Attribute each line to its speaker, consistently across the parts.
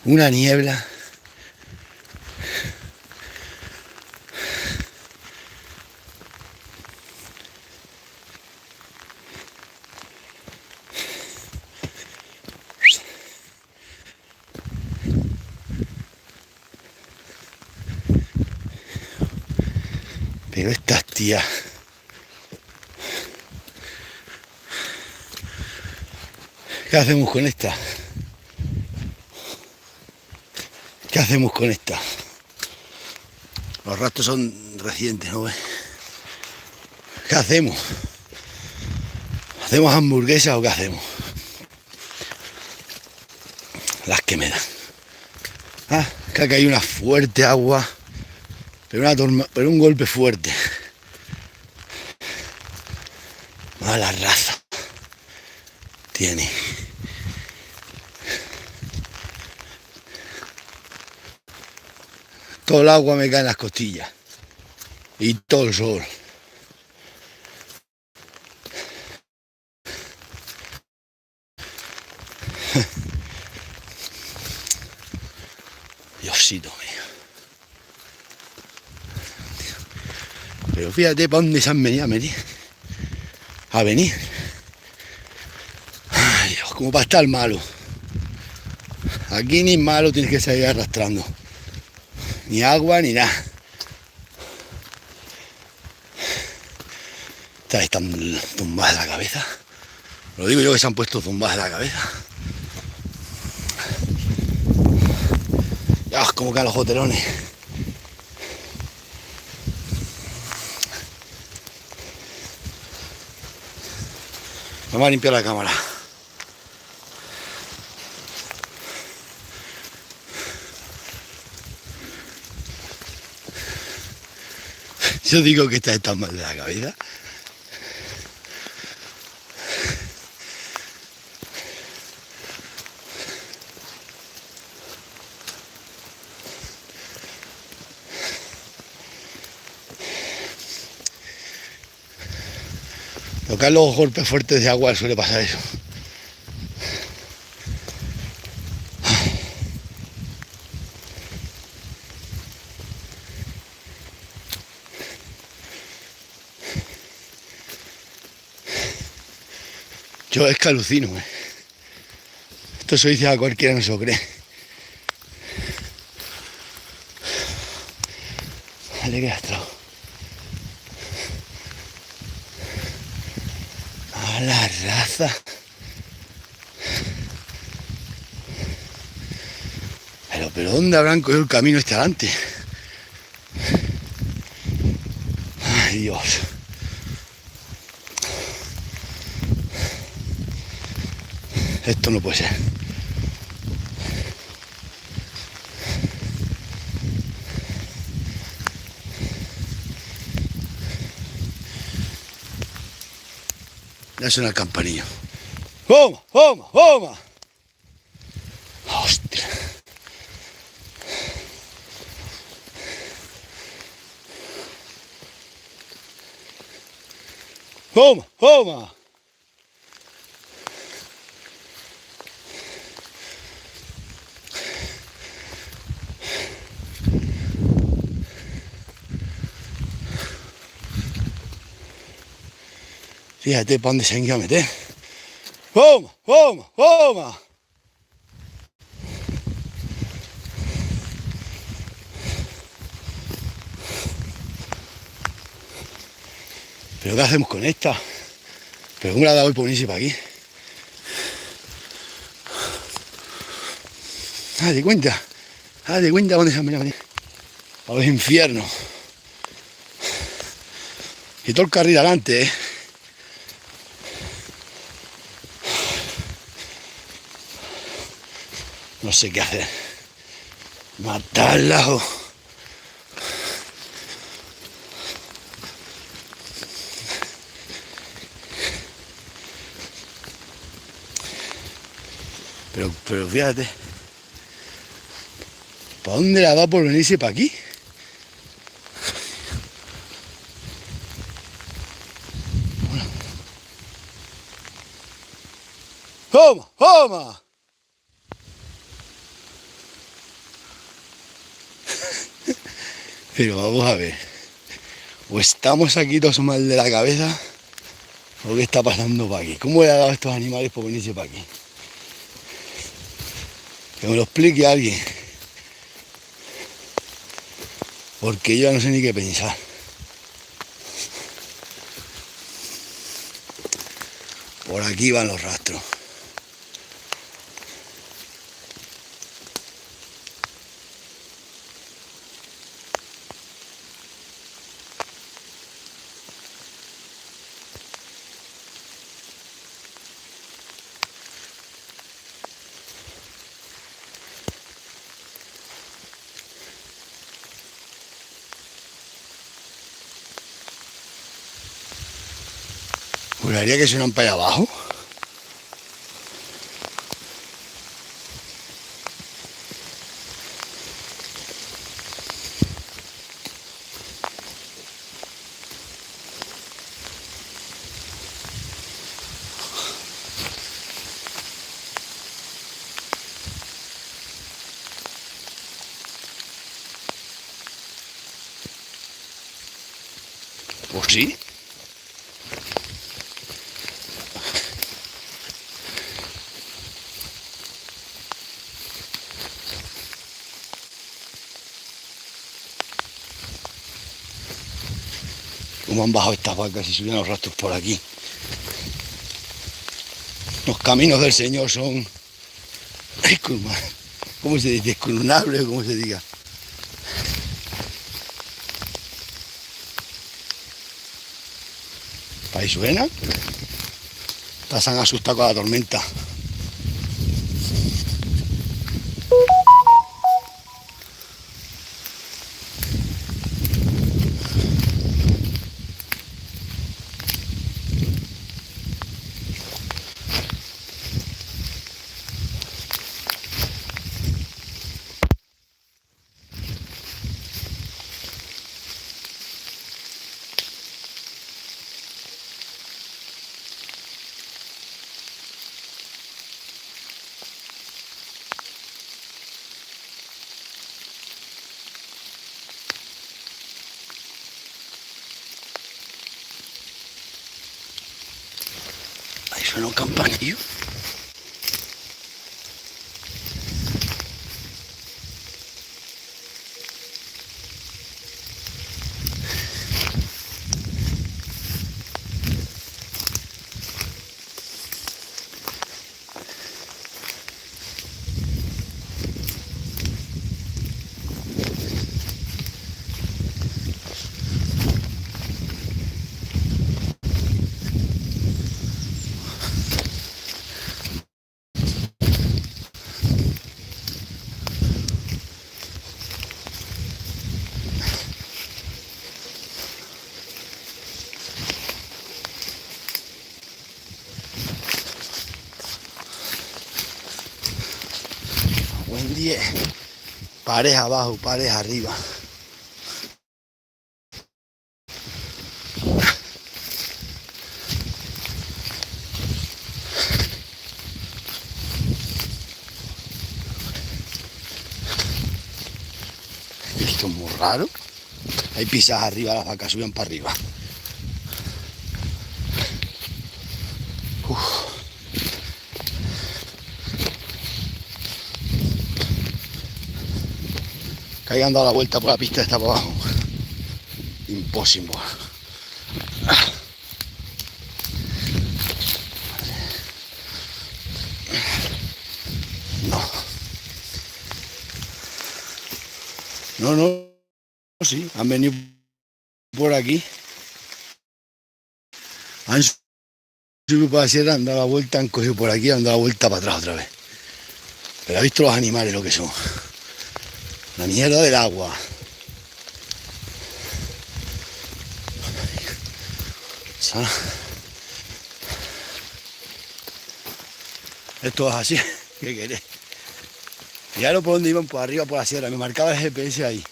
Speaker 1: una niebla. Pero estas tías... ¿Qué hacemos con esta? ¿Qué hacemos con esta? Los rastros son recientes, ¿no ves? ¿Qué hacemos? ¿Hacemos hamburguesas o qué hacemos? Las que me dan. Ah, que acá hay una fuerte agua, pero un golpe fuerte. Mala raza tiene. Todo el agua me cae en las costillas. Y todo el sol. Diosito mío. Pero fíjate para dónde se han venido a venir. Ay, Dios, como para estar malo. Aquí ni malo tienes que salir arrastrando. Ni agua ni nada. Están tumbadas de la cabeza. Lo digo yo que se han puesto tumbadas de la cabeza. Ya, como caen los hotelones. Vamos a limpiar la cámara. Yo digo que están mal de la cabeza. Tocar los golpes fuertes de agua suele pasar eso. Yo es que alucino, ¿eh? Esto se dice a cualquiera, no se lo cree. Vale, que astro. A la raza. Pero ¿dónde habrán cogido el camino este adelante? Ay, Dios. Esto no puede ser. Ya suena el campanillo. ¡Homa! ¡Homa! ¡Homa! ¡Hostia! ¡Homa! ¡Homa! Fíjate para dónde se han ido a meter. ¡Homa! ¡Homa! ¡Homa! ¿Pero qué hacemos con esta? ¿Pero cómo la ha dado el ponerse para aquí? Date cuenta dónde se han venido a venir. A los infiernos. Y todo el carril adelante, ¿eh? No sé qué hacer. Matarla o... Pero fíjate. ¿Para dónde la va por venirse para aquí? ¡Homa! ¡Homa! Pero vamos a ver, o estamos aquí todos mal de la cabeza, o qué está pasando para aquí. ¿Cómo le ha dado a estos animales por venirse para aquí? Que me lo explique alguien, porque yo ya no sé ni qué pensar. Por aquí van los rastros. Juraría que suenan para allá abajo. Pues sí. ¿Cómo han bajado estas vacas y subían los rastros por aquí? Los caminos del Señor son... ¿Cómo se dice? Escrunables, ¿cómo se diga? Ahí suena. Pasan asustados con la tormenta. Ahí suena un campanillo. Buen día. Pares abajo, pares arriba. Esto es muy raro. Hay pisas arriba, las vacas suben para arriba. Uf. Que hayan dado la vuelta por la pista está para abajo. Imposible. No. No, sí, han venido por aquí. Han subido para la sierra, han dado la vuelta, han cogido por aquí, han dado la vuelta para atrás otra vez. Pero ha visto los animales lo que son. La mierda del agua. Esto es así, ¿qué querés? Fijaros por dónde iban, por arriba, por la sierra. Me marcaba el GPS ahí.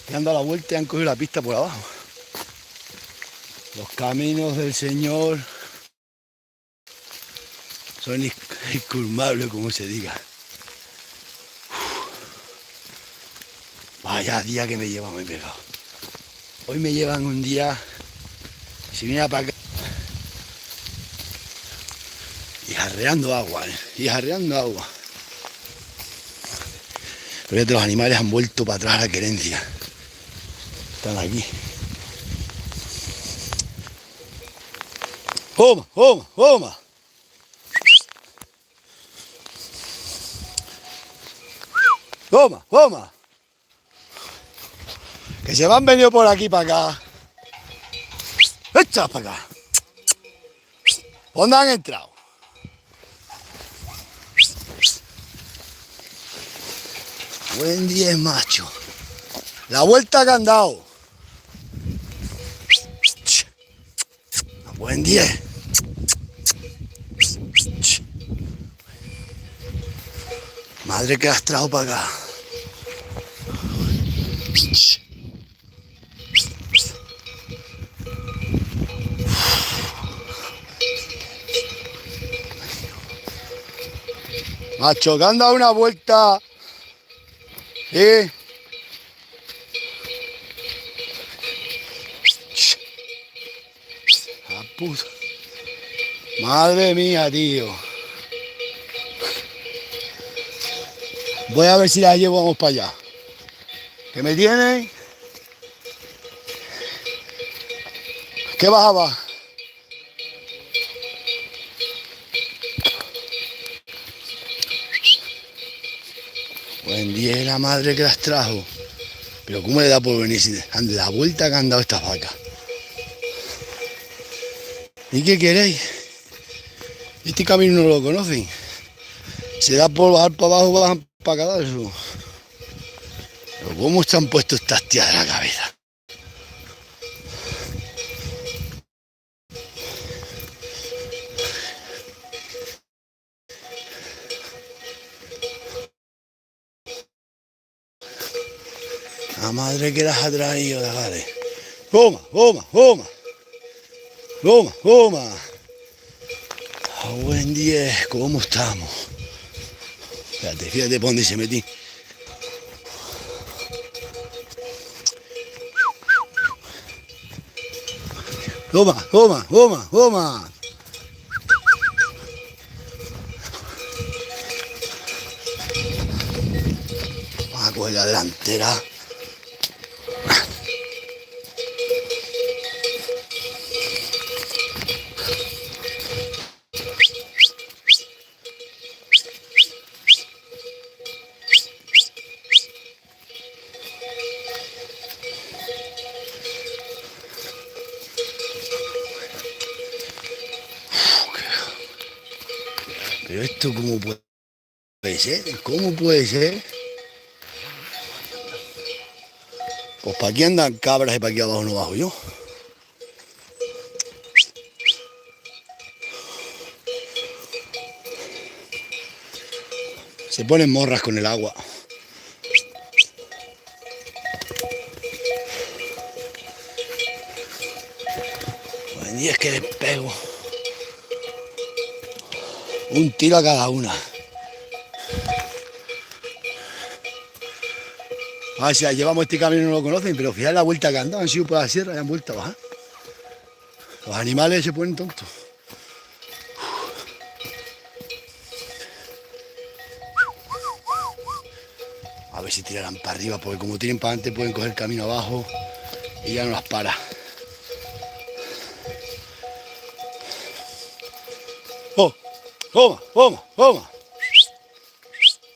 Speaker 1: Y han dado la vuelta y han cogido la pista por abajo. Los caminos del Señor son incurmables, como se diga. Vaya. Vaya día que me llevan hoy pegado. Hoy me llevan un día, si viene para acá, y jarreando agua, y jarreando agua. Pero los animales han vuelto para atrás a la querencia. Están aquí. ¡Homa, homa, homa! ¡Homa, homa! Que se me han venido por aquí para acá. ¡Échalas para acá! ¿Dónde han entrado? Buen día, macho. La vuelta que han dado. Buen día. Madre que has traído para acá. Macho, que han dado una vuelta. ¿Eh? A puta. Madre mía, tío. Voy a ver si la llevamos para allá. ¿Qué me tienen? ¿Qué bajaba? Buen día, la madre que las trajo. Pero ¿cómo le da por venir sin la vuelta que han dado estas vacas? ¿Y qué queréis? Este camino no lo conocen. Se da por bajar para abajo, bajan para acá. Eso. Pero ¿cómo están puestos estas tías de la cabeza? La madre que las ha traído, la vale. ¡Toma, toma, toma! ¡Toma, toma! Buen día, ¿cómo estamos? Fíjate por dónde se metí. Toma, toma, toma, toma. Vamos a coger la delantera. Pero esto ¿cómo puede ser? ¿Cómo puede ser? Pues para aquí andan cabras y para aquí abajo no bajo yo. Se ponen morras con el agua. Buen día, es que les pego. Un tiro a cada una. A ver si la llevamos este camino no lo conocen, pero fíjate la vuelta que han dado, han sido por la sierra y han vuelto a bajar. Los animales se ponen tontos. A ver si tirarán para arriba, porque como tienen para adelante pueden coger camino abajo y ya no las para. ¡Oh! ¡Toma, toma, toma!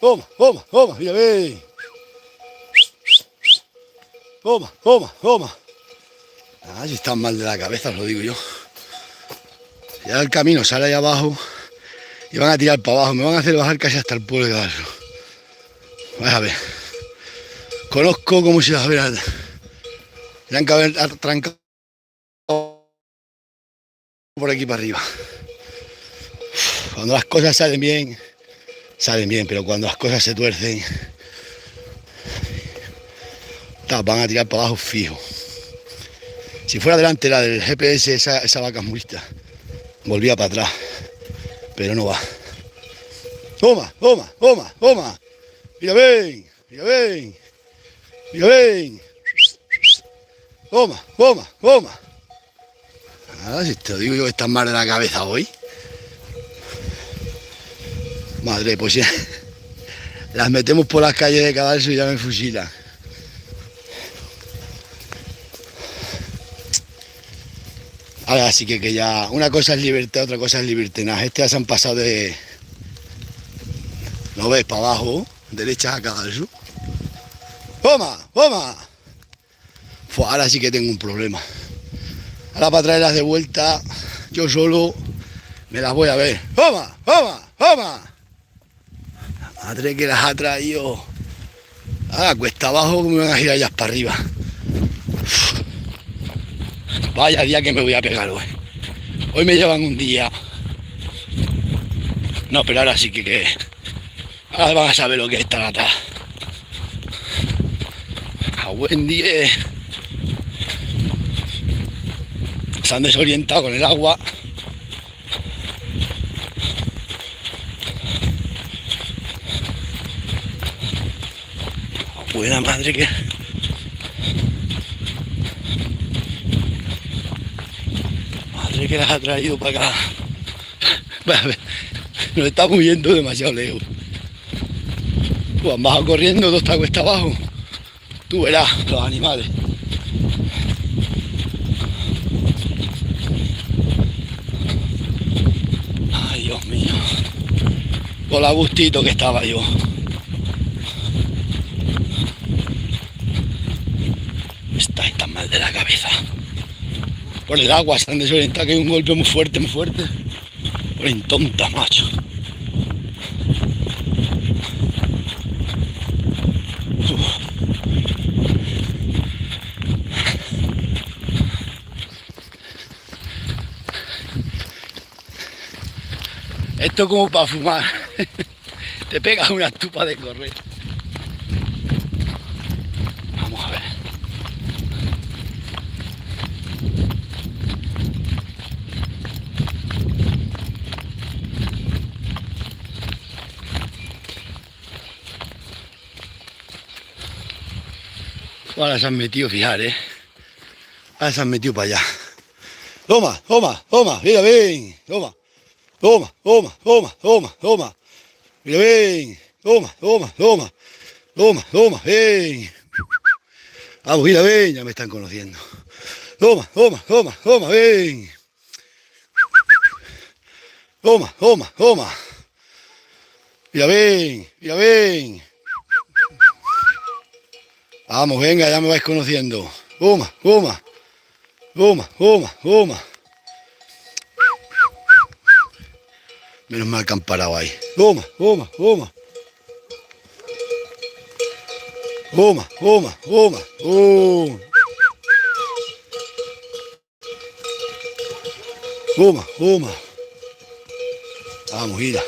Speaker 1: ¡Toma, toma, toma! ¡Mira, ve! ¡Toma, toma, toma! Ah, si están mal de la cabeza, os lo digo yo. Ya el camino sale ahí abajo y van a tirar para abajo. Me van a hacer bajar casi hasta el pueblo de Garro. Vas a ver. Conozco cómo se va a ver. Tendrán que haber trancado por aquí para arriba. Cuando las cosas salen bien, pero cuando las cosas se tuercen, van a tirar para abajo fijo. Si fuera delantera del GPS, esa vaca es muerta. Volvía para atrás, pero no va. ¡Toma, toma, toma, toma! ¡Mira, ven! ¡Mira, ven! Mira, ven. Toma, toma, toma. Ahora si te digo yo que estás mal de la cabeza hoy. Madre, pues ya las metemos por las calles de Cadalso y ya me fusilan. Ahora sí que ya una cosa es libertad, otra cosa es libertinaje. Ya se han pasado de... ¿No ves? Para abajo, derecha a Cadalso. ¡Toma! ¡Toma! Pues ahora sí que tengo un problema. Ahora para traerlas de vuelta, yo solo me las voy a ver. ¡Toma! ¡Toma! ¡Toma! La madre que las ha traído. Ahora cuesta abajo me van a girar ellas para arriba. Vaya día que me voy a pegar hoy. Hoy me llevan un día. No, pero ahora sí que ahora van a saber lo que es esta gata. A buen día. Se han desorientado con el agua. Buena madre que... Madre que las ha traído para acá. Nos estamos yendo demasiado lejos. Pues han bajado corriendo dos esta cuesta abajo. Tú verás los animales. Ay, Dios mío. Por la gustito que estaba yo. Estáis tan mal de la cabeza. Por el agua se han desorientado, que hay un golpe muy fuerte, muy fuerte. Por en tonta, macho. Esto es como para fumar. Te pegas una estupa de correr. Vamos a ver. Ahora se han metido, fijar, ahora se han metido para allá. Toma, toma, toma, mira, ven, toma. Toma, toma, toma, toma, toma. Mira, ven. Toma, toma, toma. Toma, toma, ven. Vamos, mira, ven, ya me están conociendo. Toma, toma, toma, toma, ven. Toma, toma, toma. Mira, ven, mira, ven. Vamos, venga, ya me vais conociendo. Toma, toma. Toma, toma, toma. Menos mal que han parado ahí. Toma, toma, toma. Toma, toma, toma. Toma. Toma, toma. Vamos, mira.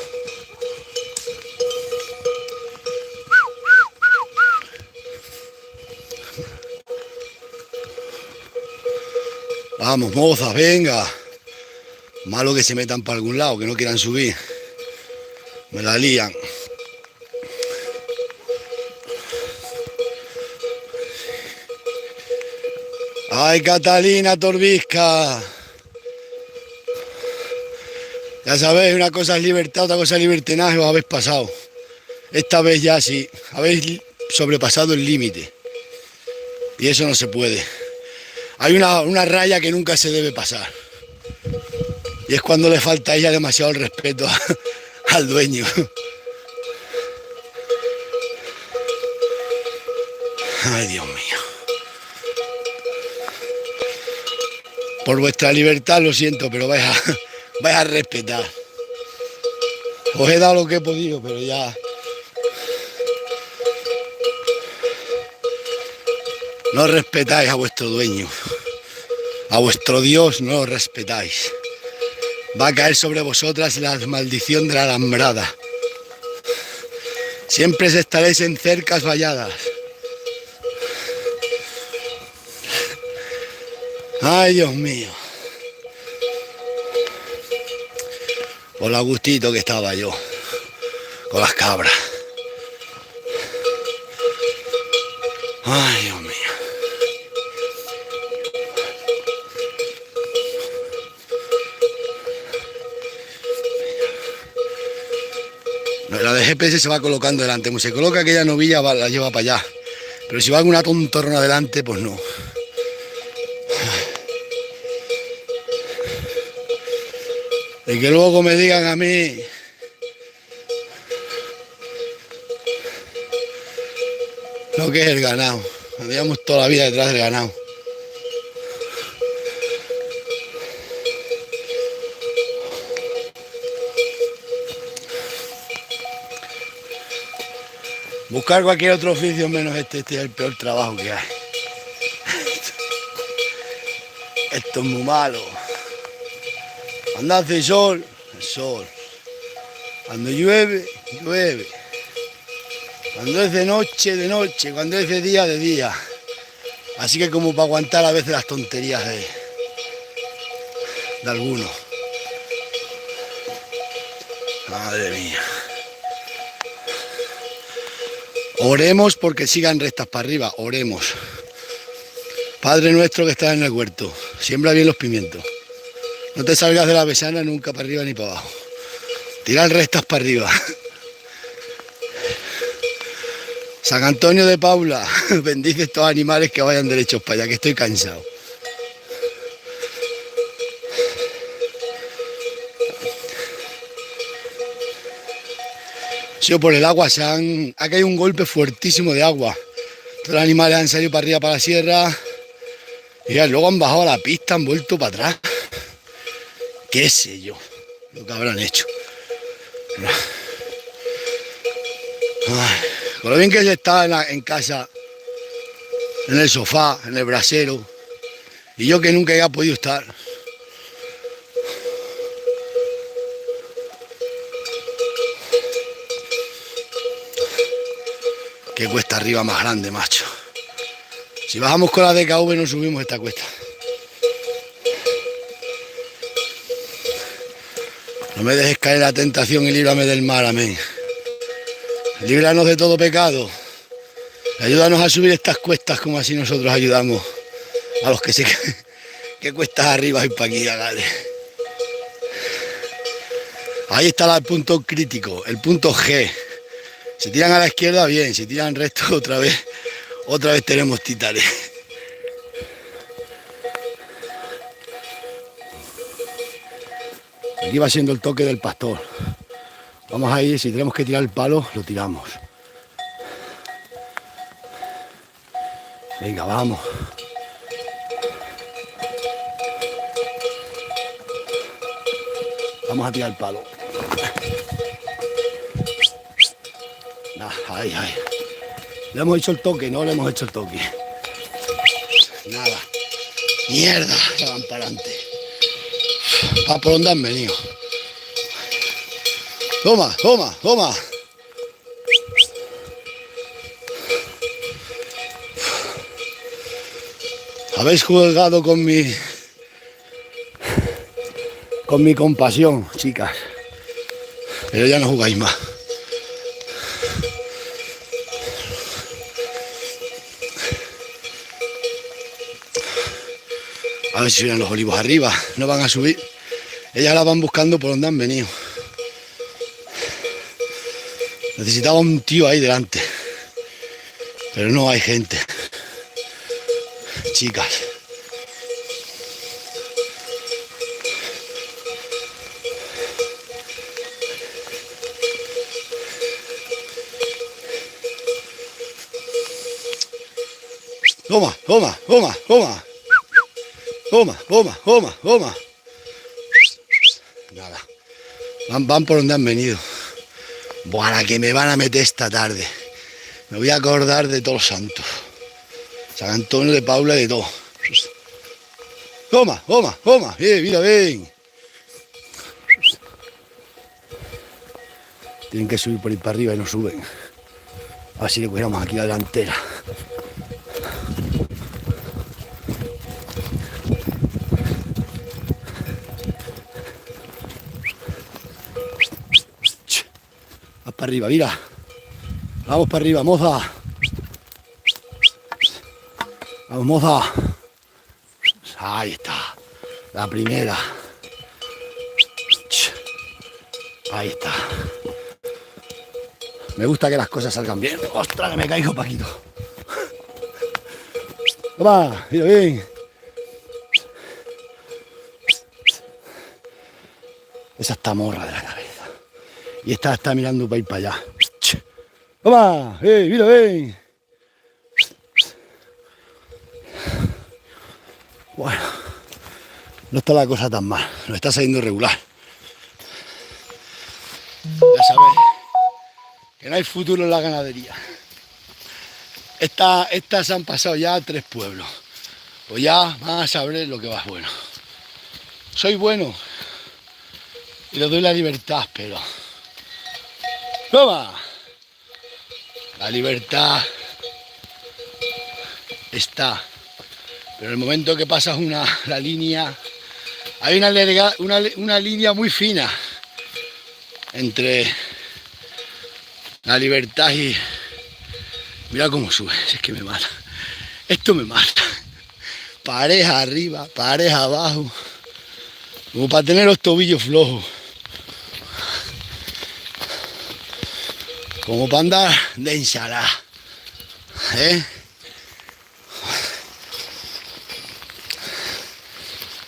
Speaker 1: Vamos, mozas, venga. Malo que se metan para algún lado, que no quieran subir. Me la lían. ¡Ay, Catalina Torbisca! Ya sabéis, una cosa es libertad, otra cosa es libertinaje, os habéis pasado. Esta vez ya sí, habéis sobrepasado el límite. Y eso no se puede. Hay una raya que nunca se debe pasar. Y es cuando le falta a ella demasiado el respeto al dueño. Ay, Dios mío. Por vuestra libertad lo siento, pero vais a respetar. Os he dado lo que he podido, pero ya... No respetáis a vuestro dueño. A vuestro Dios no lo respetáis. Va a caer sobre vosotras la maldición de la alambrada. Siempre estaréis en cercas valladas. Ay, Dios mío. Por lo gustito que estaba yo con las cabras. Ay, Dios mío. La de GPS se va colocando delante. Como se coloca aquella novilla, la lleva para allá. Pero si va alguna tontorrona adelante, pues no. Y que luego me digan a mí lo que es el ganado. Llevamos toda la vida detrás del ganado. Buscar cualquier otro oficio menos este es el peor trabajo que hay. Esto es muy malo. Cuando hace sol, el sol. Cuando llueve, llueve. Cuando es de noche, de noche. Cuando es de día. Así que como para aguantar a veces las tonterías de algunos. Madre mía. Oremos porque sigan rectas para arriba, oremos. Padre nuestro que estás en el huerto, siembra bien los pimientos. No te salgas de la besana nunca para arriba ni para abajo. Tiran rectas para arriba. San Antonio de Paula, bendice estos animales que vayan derechos para allá, que estoy cansado. Sí, por el agua ha caído un golpe fuertísimo de agua. Todos los animales han salido para arriba para la sierra. Y luego han bajado a la pista, han vuelto para atrás. Qué sé yo, lo que habrán hecho. Ay, con lo bien que se está en casa, en el sofá, en el brasero. Y yo que nunca había podido estar. Qué cuesta arriba más grande, macho. Si bajamos con la DKV no subimos esta cuesta. No me dejes caer en la tentación y líbrame del mal, amén. Líbranos de todo pecado. Ayúdanos a subir estas cuestas como así nosotros ayudamos a los que se que cuestas arriba y para aquí, dale. Ahí está el punto crítico, el punto G. Si tiran a la izquierda, bien. Si tiran recto, otra vez tenemos titanes. Aquí va siendo el toque del pastor. Vamos a ir, si tenemos que tirar el palo, lo tiramos. Venga, vamos. Vamos a tirar el palo. Ay. Le hemos hecho el toque, no le hemos hecho el toque. Nada. Mierda, ya van para adelante. ¿Para por dónde han venido? Toma. Habéis jugado con mi compasión, chicas. Pero ya no jugáis más. A ver si vienen los olivos arriba, no van a subir. Ellas las van buscando por donde han venido. Necesitaba un tío ahí delante. Pero no hay gente. Chicas. Toma. Nada. Van por donde han venido. Buah, la que me van a meter esta tarde. Me voy a acordar de todos los santos. San Antonio de Paula y de todo. Toma. Mira, ven. Tienen que subir por ir para arriba y no suben. A ver si le cogiéramos aquí la delantera. Vas para arriba, mira. Vamos para arriba, moza. Vamos, moza. Ahí está. La primera. Ahí está. Me gusta que las cosas salgan bien. ¡Ostras, que me caigo, Paquito! ¡Toma! ¡Mira bien! Esa está morra de la cabeza. Y esta está mirando para ir para allá. ¡Toma! ¡Mira bien! Bueno, no está la cosa tan mal. Nos está saliendo regular. Ya sabéis que no hay futuro en la ganadería. Estas han pasado ya 3 pueblos. Pues ya van a saber lo que va bueno. Soy bueno y les doy la libertad, pero... ¡Toma! La libertad está. Pero en el momento que pasas la línea... Hay una línea muy fina entre la libertad y... Mira cómo sube, es que me mata. Esto me mata. Pareja arriba, pareja abajo. Como para tener los tobillos flojos. Como para andar de ensalada.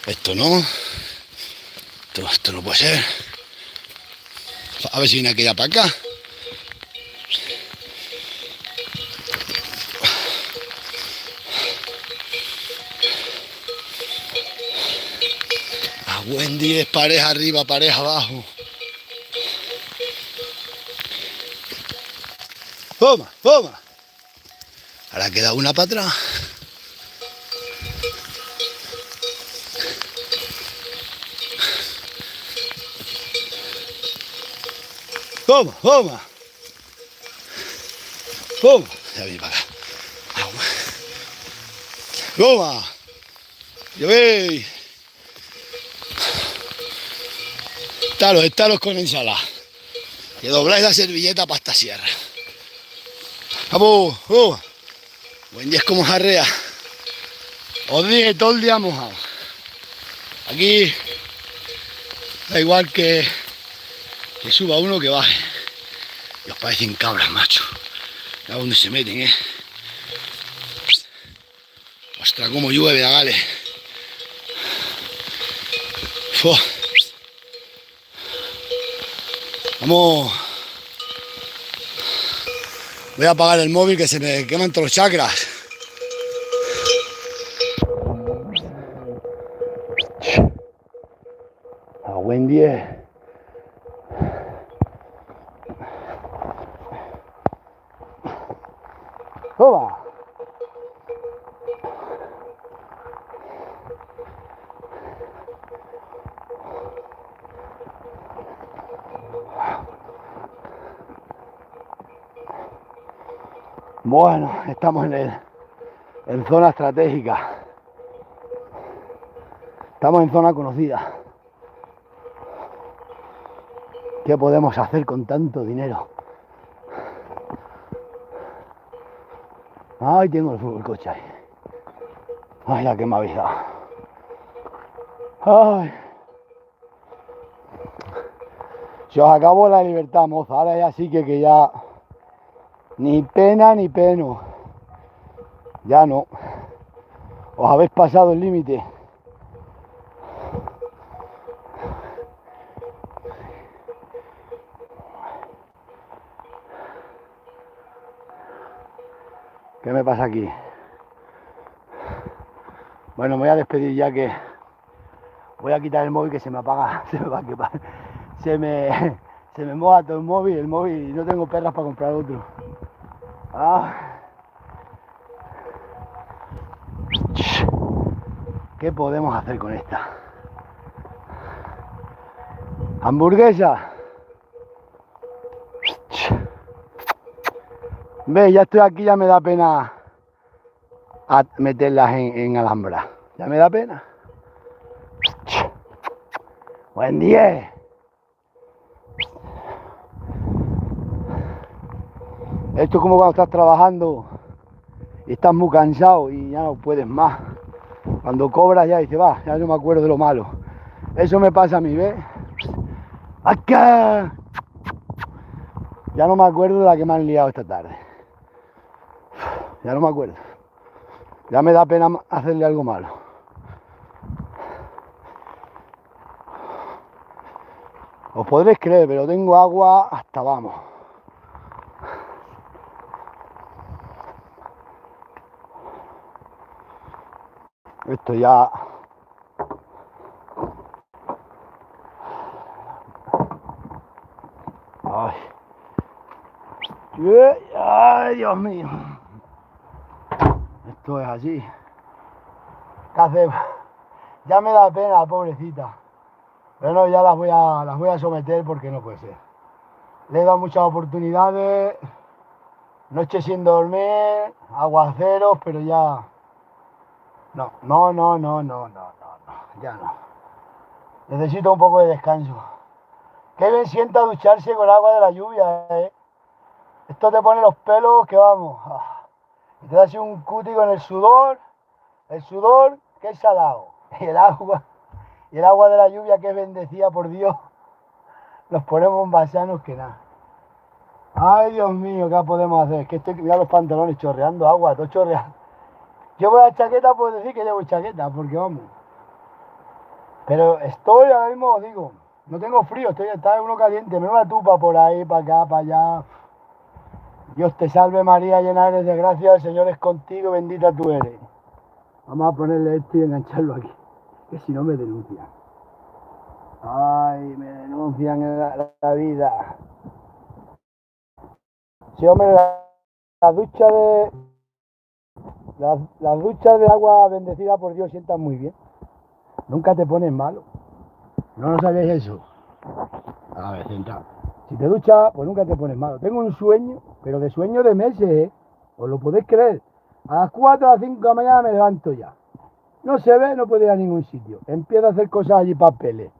Speaker 1: Esto no. Esto no puede ser. A ver si viene aquella para acá. A buen 10, pareja arriba, pareja abajo. Toma, toma. Ahora queda una para atrás. Toma, toma. Toma. Ya viene para acá. Toma. Ya veis. Estaros con ensalada. Que dobláis la servilleta para esta sierra. Vamos, oh. Buen día es como jarrea. Os dije todo el día mojado. Aquí da igual que suba uno que baje. Y os parecen cabras, macho. A dónde se meten, Ostras, cómo llueve, dale. Vamos. Voy a apagar el móvil que se me queman todos los chakras. A buen 10. Toma. Bueno, estamos en zona estratégica. Estamos en zona conocida. ¿Qué podemos hacer con tanto dinero? Ay, tengo el coche ahí. Ay, la que me habéis dado. Ay. Se os acabó la libertad, moza. Ahora ya sí que ya... Ni pena ni peno. Ya no. Os habéis pasado el límite. ¿Qué me pasa aquí? Bueno, me voy a despedir ya que voy a quitar el móvil que se me apaga, se me moja todo el móvil y no tengo perras para comprar otro. ¿Qué podemos hacer con esta? Hamburguesa. Ve, ya estoy aquí, ya me da pena meterlas en Alhambra. Ya me da pena. Buen día. Esto es como cuando estás trabajando y estás muy cansado y ya no puedes más. Cuando cobras ya dices, va, ya no me acuerdo de lo malo. Eso me pasa a mí, ¿ves? ¡Acá! Ya no me acuerdo de la que me han liado esta tarde. Ya no me acuerdo. Ya me da pena hacerle algo malo. Os podréis creer, pero tengo agua hasta vamos. Esto ya... Ay. Ay, Dios mío. Esto es así. ¿Qué hacemos? Ya me da pena, pobrecita. Pero no, ya las voy a someter porque no puede ser. Le he dado muchas oportunidades. Noche sin dormir, aguaceros, pero ya... No, ya no. Necesito un poco de descanso. Qué bien sienta ducharse con agua de la lluvia, ¿eh? Esto te pone los pelos que vamos. Y te da así un cuti con el sudor que es salado. Y el agua de la lluvia que es bendecida por Dios. Nos ponemos más sanos que nada. Ay, Dios mío, ¿qué podemos hacer? Es que estoy, mira los pantalones chorreando agua, todo chorreando. Llevo la chaqueta, puedo decir que llevo chaqueta, porque vamos. Pero estoy, ahora mismo os digo, no tengo frío, está en uno caliente, me va tupa por ahí, para acá, para allá. Dios te salve María, llena eres de gracia, el Señor es contigo, bendita tú eres. Vamos a ponerle esto y engancharlo aquí, que si no me denuncian. Ay, me denuncian en la vida. Sí, hombre, las duchas de agua bendecida por Dios sientan muy bien. Nunca te pones malo. ¿No lo sabéis eso? A ver, sentado. Si te duchas, pues nunca te pones malo. Tengo un sueño, pero de sueño de meses, ¿eh? ¿Os lo podéis creer? A las 4 a las 5 de la mañana me levanto ya. No se ve, no puedo ir a ningún sitio. Empiezo a hacer cosas allí, papeles.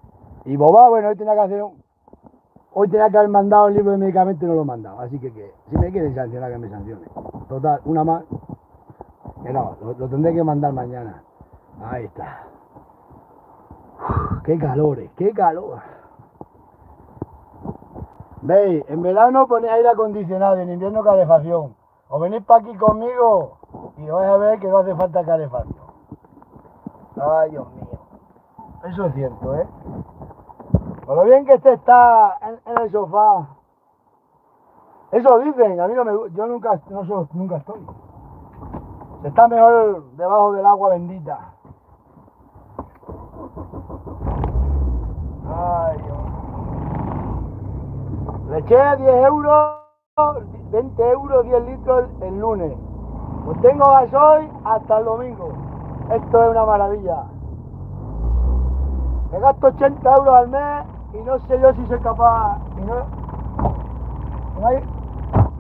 Speaker 1: Y boba, bueno, hoy tenía que haber mandado el libro de medicamentos y no lo he mandado. Así que si me quieren sancionar, que me sancione. Total, una más. Que no, lo tendré que mandar mañana. Ahí está. Uf, qué calores, qué calor. Veis, en verano ponéis aire acondicionado, en invierno calefacción. O venís para aquí conmigo y vais a ver que no hace falta calefacción. Ay, Dios mío. Eso es cierto, ¿eh? Por lo bien que está en el sofá. Eso dicen, a mí no me gusta, yo nunca estoy. Se está mejor debajo del agua bendita. Ay, Dios. Le eché 10 euros, 20 euros, 10 litros el lunes. Pues tengo gasoil hasta el domingo. Esto es una maravilla. Me gasto 80 euros al mes y no sé yo si soy capaz. Y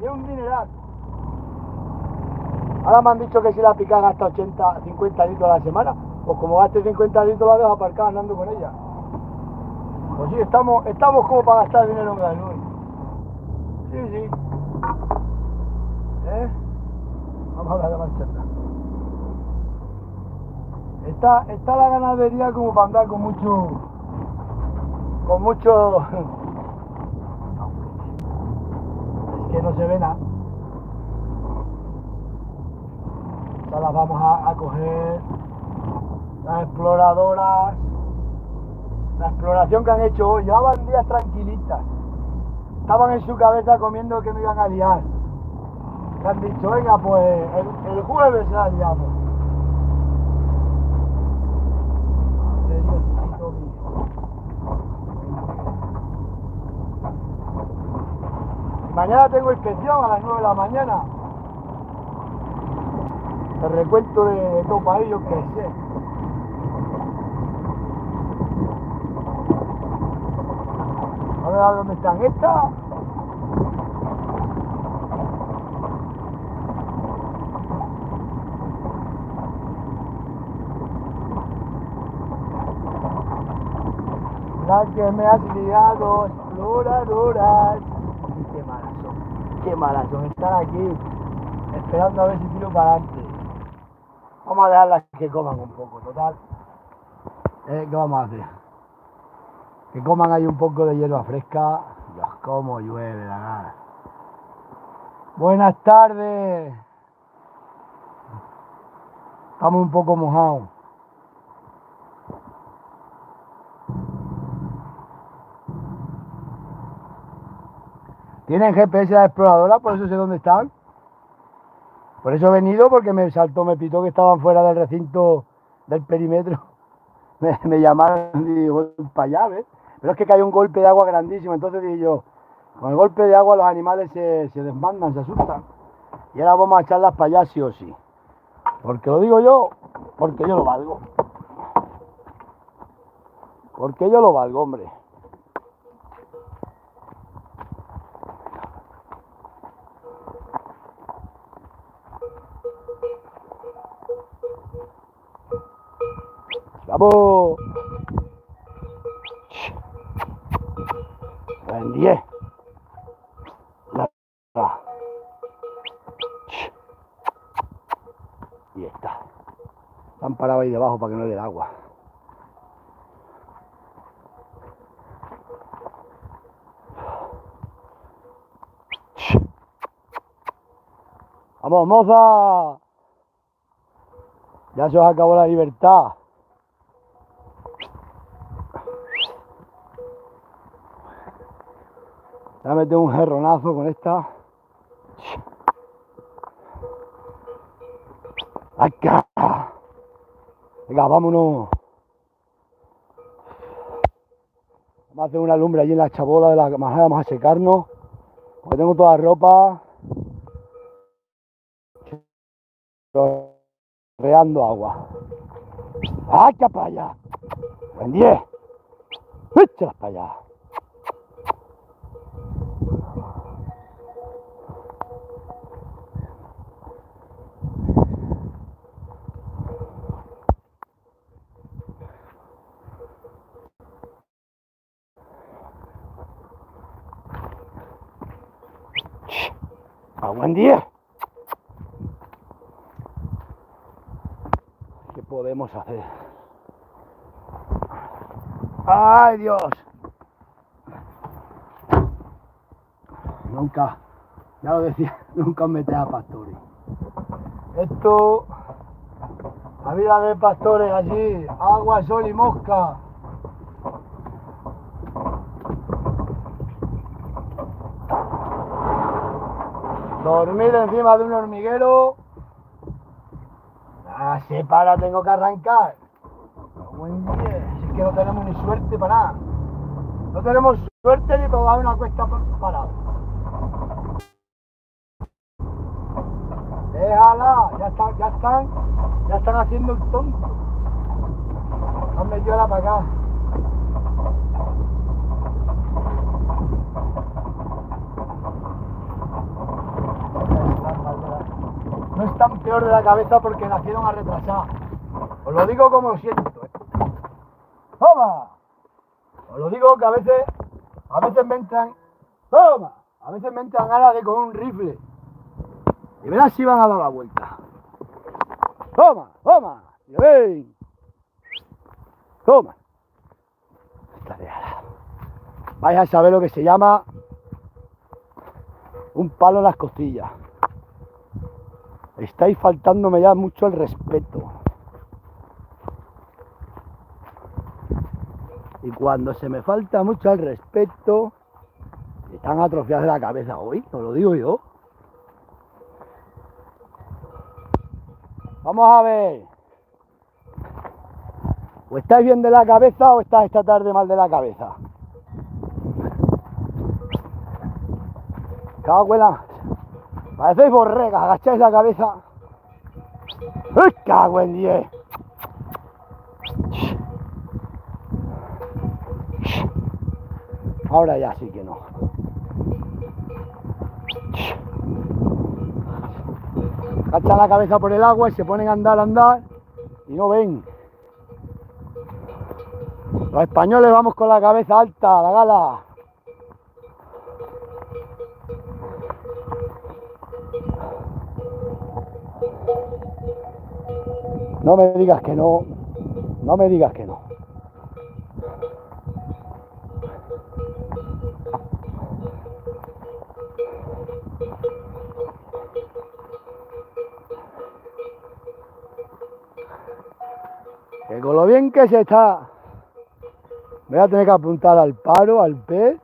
Speaker 1: es un dineral. Ahora me han dicho que si la pica gasta 50 litros a la semana. Pues como gaste 50 litros la dejo aparcada andando con ella. Pues sí, estamos como para gastar dinero en gasoil. Sí. Vamos a hablar de marcha atrás. Está la ganadería como para andar con mucho... Es que no se ve nada. Ya las vamos a coger. Las exploradoras. La exploración que han hecho hoy. Llevaban días tranquilitas. Estaban en su cabeza comiendo que me iban a liar. Que han dicho, venga, pues el jueves la liamos. Mañana tengo inspección a las 9 de la mañana. El recuento de todo para ellos que sé. A ver dónde están estas. La que me has liado, exploradoras. Qué malas son, están aquí esperando a ver si tiro para adelante. Vamos a dejarlas que coman un poco, total. ¿Qué vamos a hacer? Que coman ahí un poco de hierba fresca. Dios, cómo llueve la gana. Buenas tardes. Estamos un poco mojados. ¿Tienen GPS la exploradora? Por eso sé dónde están. Por eso he venido, porque me pitó que estaban fuera del recinto del perímetro. Me llamaron y digo, para allá, ¿ves? Pero es que cayó un golpe de agua grandísimo, entonces dije yo, con el golpe de agua los animales se desmandan, se asustan. Y ahora vamos a echarlas para allá sí o sí. Porque lo digo yo, porque yo lo valgo. Porque yo lo valgo, hombre. ¡Vamos! En 10. Y está. Están parados ahí debajo para que no le dé el agua. ¡Vamos, moza! Ya se os acabó la libertad. Voy a meter un jerronazo con esta. ¡Acá! Venga, vámonos. Vamos a hacer una lumbre allí en la chabola de la majada, vamos a secarnos. Porque tengo toda la ropa. Reando agua. ¡Acá para allá! ¡En 10! ¡Échalas para allá! ¡A buen día! ¿Qué podemos hacer? ¡Ay, Dios! Nunca, ya lo decía, nunca os metéis a pastores. Esto, la vida de pastores allí, agua, sol y mosca. Dormir encima de un hormiguero. Ah, se para, tengo que arrancar. Buen día, si es que no tenemos ni suerte para nada. No tenemos suerte ni para dar una cuesta parada. Déjala, ya están haciendo el tonto. Han metido la para acá. No están peor de la cabeza porque nacieron a retrasar. Os lo digo como lo siento. ¡Toma! Os lo digo que a veces me entran. ¡Toma! A veces me entran ganas de con un rifle. Y verás si van a dar la vuelta. ¡Toma! ¡Toma! ¡Ven! ¡Toma! Vais a saber lo que se llama un palo en las costillas. Estáis faltándome ya mucho el respeto. Y cuando se me falta mucho el respeto, están atrofiados de la cabeza hoy, os lo digo yo. Vamos a ver. O estáis bien de la cabeza o estáis esta tarde mal de la cabeza. Cago en la... Parecéis borregas, agacháis la cabeza. ¡Uy, cago en 10! Ahora ya sí que no. Agachan la cabeza por el agua y se ponen a andar y no ven. Los españoles vamos con la cabeza alta, la gala. No me digas que no. No me digas que no. Que con lo bien que se está, voy a tener que apuntar al paro, al PES,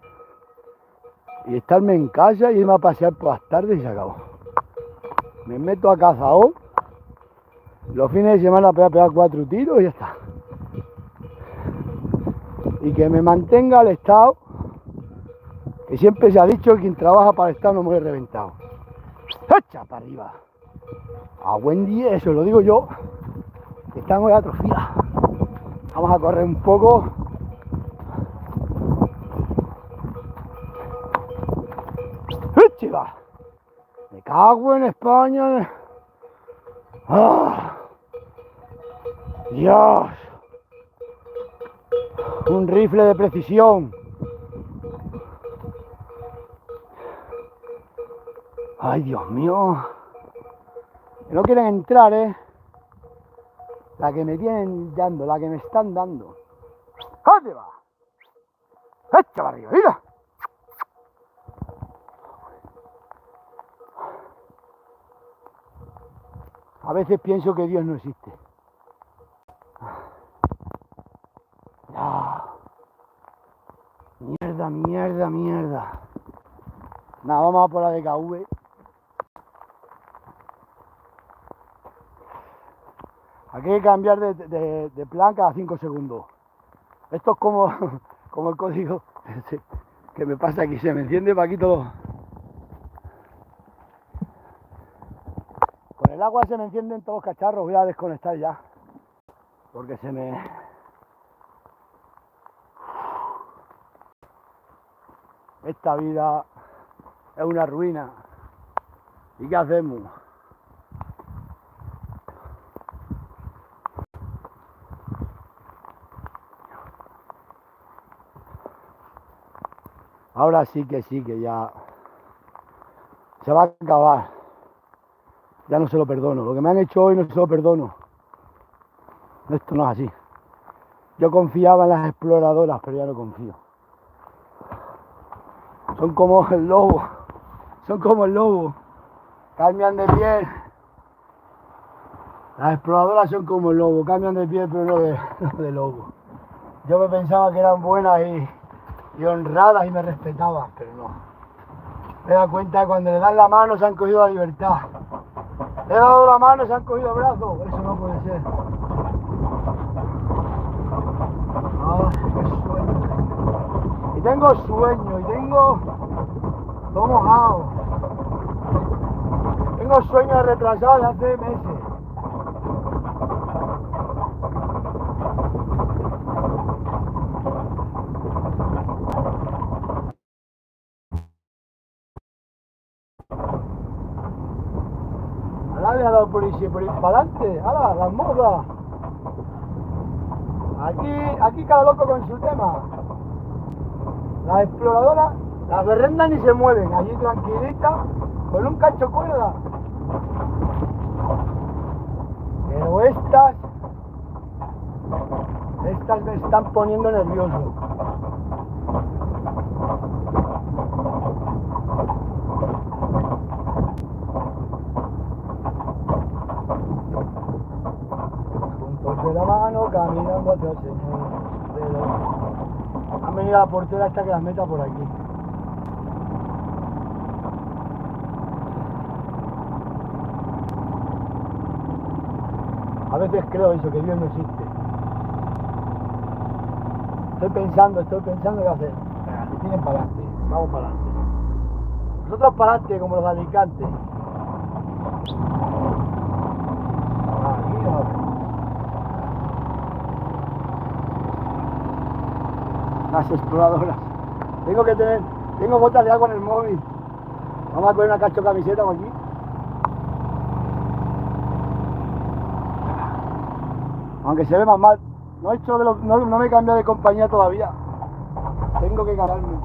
Speaker 1: y estarme en casa y irme a pasear por las tardes y se acabó. Me meto a cazador, los fines de semana voy a pegar 4 tiros y ya está. Y que me mantenga el Estado, que siempre se ha dicho que quien trabaja para el Estado no muere reventado. ¡Echa para arriba! A buen día, eso lo digo yo, que estamos en atrofia. Vamos a correr un poco. ¡Echa! Me cago en España. ¡Ah! ¡Dios! Un rifle de precisión. ¡Ay, Dios mío! No quieren entrar, ¿eh? La que me tienen dando, la que me están dando. ¿Dónde va? ¡Echa para arriba! ¡Mira! A veces pienso que Dios no existe. Ya. Mierda, mierda, mierda. Nada, vamos a por la DKV. Aquí hay que cambiar de plan cada 5 segundos. Esto es como el código que me pasa aquí. Se me enciende Paquito. Con el agua se me encienden todos los cacharros. Voy a desconectar ya. Porque se me... Esta vida es una ruina. ¿Y qué hacemos? Ahora sí que ya se va a acabar. Ya no se lo perdono. Lo que me han hecho hoy no se lo perdono. Esto no es así. Yo confiaba en las exploradoras, pero ya no confío. Son como el lobo. Son como el lobo. Cambian de piel. Las exploradoras son como el lobo. Cambian de piel, pero no de lobo. Yo me pensaba que eran buenas y honradas y me respetaban, pero no. Me da cuenta que cuando le dan la mano se han cogido la libertad. Le he dado la mano y se han cogido el brazo. Eso no puede ser. Ah, qué sueño. Y tengo sueño, y tengo todo mojado. Tengo sueños retrasados de hace meses. Ahora le ha dado por ir para adelante. ¡Hala, las modas! Aquí cada loco con su tema. Las exploradoras, las berrendas ni se mueven, allí tranquilitas, con un cacho cuerda. Pero estas me están poniendo nervioso. Juntos de la mano, caminando hacia el Señor. Han venido a la portera hasta que las meta por aquí. A veces creo eso, que Dios no existe. Estoy pensando qué hacer. Me tienen para adelante, vamos para adelante. Nosotros para adelante, como los de Alicante. Aquí no. Las exploradoras. Tengo botas de agua en el móvil. Vamos a poner una cacho camiseta aquí. Aunque se ve más mal. No me he cambiado de compañía todavía. Tengo que cambiarme.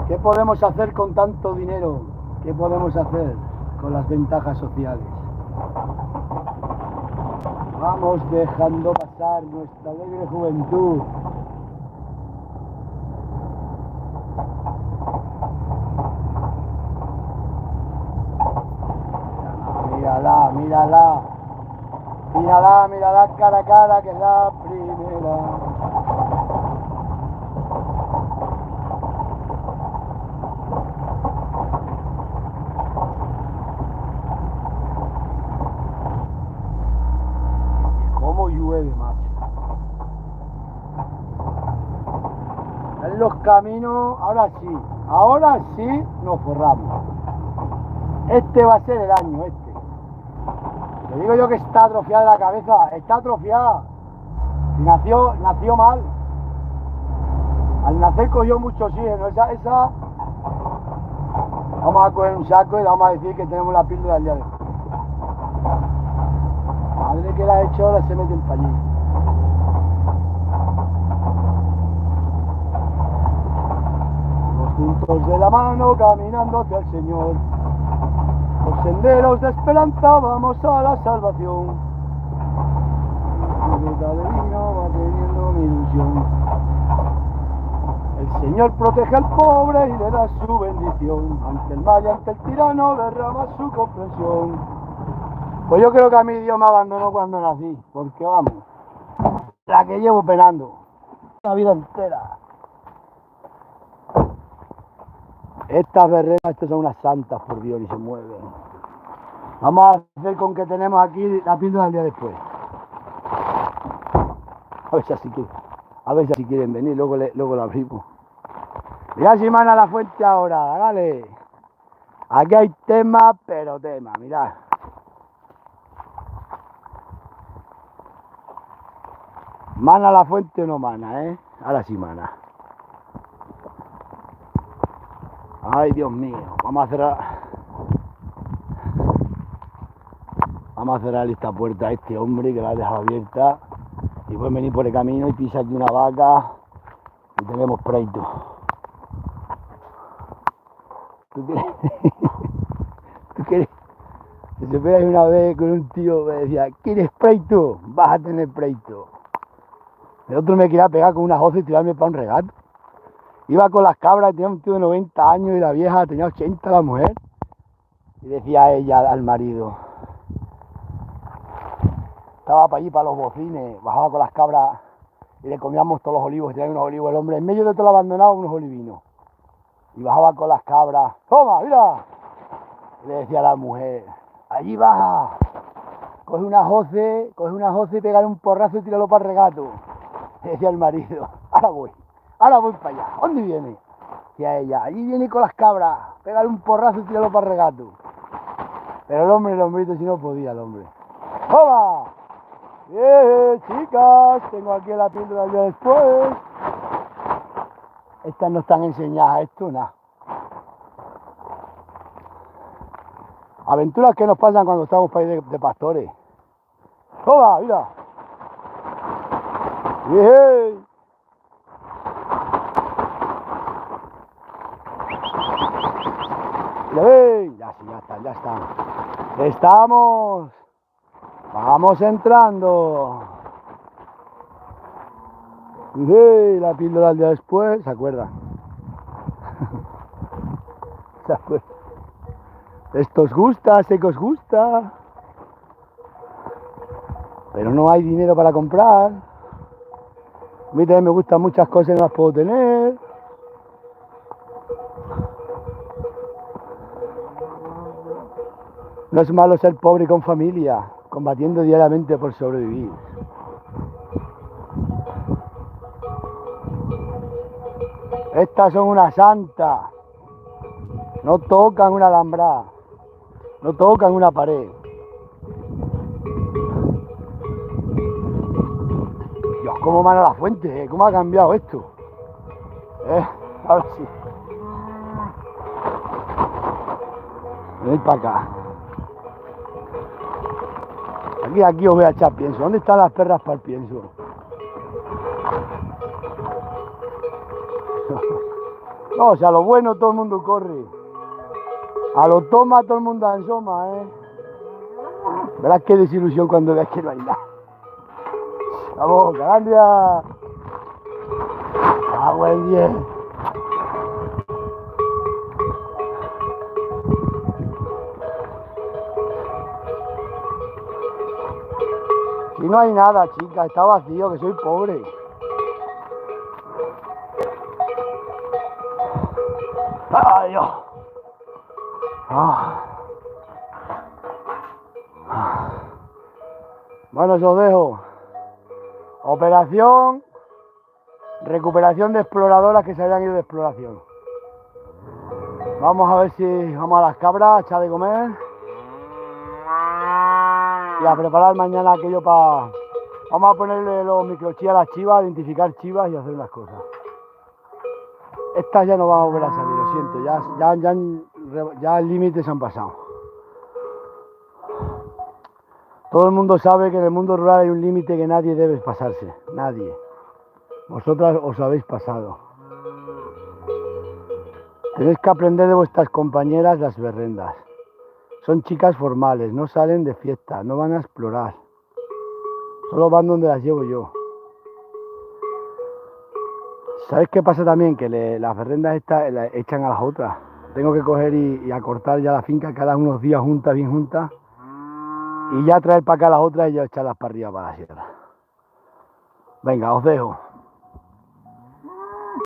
Speaker 1: ¿Qué podemos hacer con tanto dinero? ¿Qué podemos hacer con las ventajas sociales? Vamos dejando pasar nuestra alegre juventud. Mírala, mírala. Mírala, mírala cara a cara, que es la primera. ¿Cómo llueve, macho? En los caminos, ahora sí nos forramos. Este va a ser el año, este. Le digo yo que está atrofiada de la cabeza, está atrofiada. Nació mal. Al nacer cogió mucho oxígeno. Esa. Vamos a coger un saco y le vamos a decir que tenemos la píldora del día de hoy. Madre que la ha hecho, ahora se meten para allí. Los juntos de la mano caminando hacia el Señor. Por senderos de esperanza vamos a la salvación. Mi gota de vino va teniendo mi ilusión. El Señor protege al pobre y le da su bendición. Ante el mal y ante el tirano derrama su comprensión. Pues yo creo que a mí Dios me abandonó cuando nací, porque vamos, la que llevo penando la vida entera. Estas berrenas, estas son unas santas, por Dios, y se mueven. Vamos a hacer con que tenemos aquí la píldora del día después. A ver si quieren venir, luego la abrimos. Mirad si mana la fuente ahora, dale. Aquí hay tema, pero tema, mirad. ¿Mana la fuente o no mana, Ahora sí mana. Ay, Dios mío, vamos a cerrar esta puerta a este hombre que la ha dejado abierta. Y pueden venir por el camino y pisa aquí una vaca y tenemos pleito. ¿Tú quieres? Se ve ahí una vez con un tío que decía, ¿quieres pleito? Vas a tener pleito. El otro me quería pegar con una hoz y tirarme para un regato. Iba con las cabras, tenía un tío de 90 años y la vieja tenía 80, la mujer. Y decía ella al marido, estaba para allí, para los bocines, bajaba con las cabras y le comíamos todos los olivos, y tenía unos olivos. El hombre en medio de todo lo abandonado, unos olivinos. Y bajaba con las cabras, ¡toma, mira! Y le decía a la mujer, allí baja, coge unas hoces y pégale un porrazo y tíralo para el regato. Le decía el marido, ahora voy para allá. ¿Dónde viene? Decía ella, allí viene con las cabras, pégale un porrazo y tíralo para el regato. Pero el hombrito si no podía el hombre. ¡Toma! Bien, chicas, tengo aquí la píldora del día después. Estas no están enseñadas, esto nada. Aventuras que nos pasan cuando estamos para ir de pastores. ¡Toma, mira! ¡Bien! ¿Lo veis? Ya están. ¡Estamos! ¡Vamos entrando! ¡Hey! La píldora del día después, ¿se acuerdan? ¿Se acuerdan? Esto os gusta, sé que os gusta. Pero no hay dinero para comprar. A mí también me gustan muchas cosas y no las puedo tener. No es malo ser pobre y con familia, combatiendo diariamente por sobrevivir. Estas son unas santas. No tocan una alambrada. No tocan una pared. Dios, cómo mana la fuente, cómo ha cambiado esto. Ahora sí. Venid para acá. Aquí os voy a echar pienso. ¿Dónde están las perras para el pienso? No, o sea, a lo bueno todo el mundo corre. A lo toma todo el mundo asoma, Verás qué desilusión cuando veas que no hay nada. Vamos, Calandia. Agua el 10. Si no hay nada, chica, está vacío, que soy pobre. ¡Ay, Dios! Bueno, os dejo. Operación recuperación de exploradoras que se habían ido de exploración. Vamos a ver si vamos a las cabras a echar de comer y a preparar mañana aquello para... Vamos a ponerle los microchips a las chivas, identificar chivas y hacer unas cosas. Estas ya no van a volver a salir, lo siento, ya el límite se han pasado. Todo el mundo sabe que en el mundo rural hay un límite que nadie debe pasarse, nadie. Vosotras os habéis pasado. Tenéis que aprender de vuestras compañeras las berrendas. Son chicas formales, no salen de fiesta, no van a explorar. Solo van donde las llevo yo. ¿Sabéis qué pasa también? Que las berrendas estas las echan a las otras. Tengo que coger y acortar ya la finca cada unos días juntas, bien juntas. Y ya traer para acá las otras y ya echarlas para arriba, para la sierra. Venga, os dejo.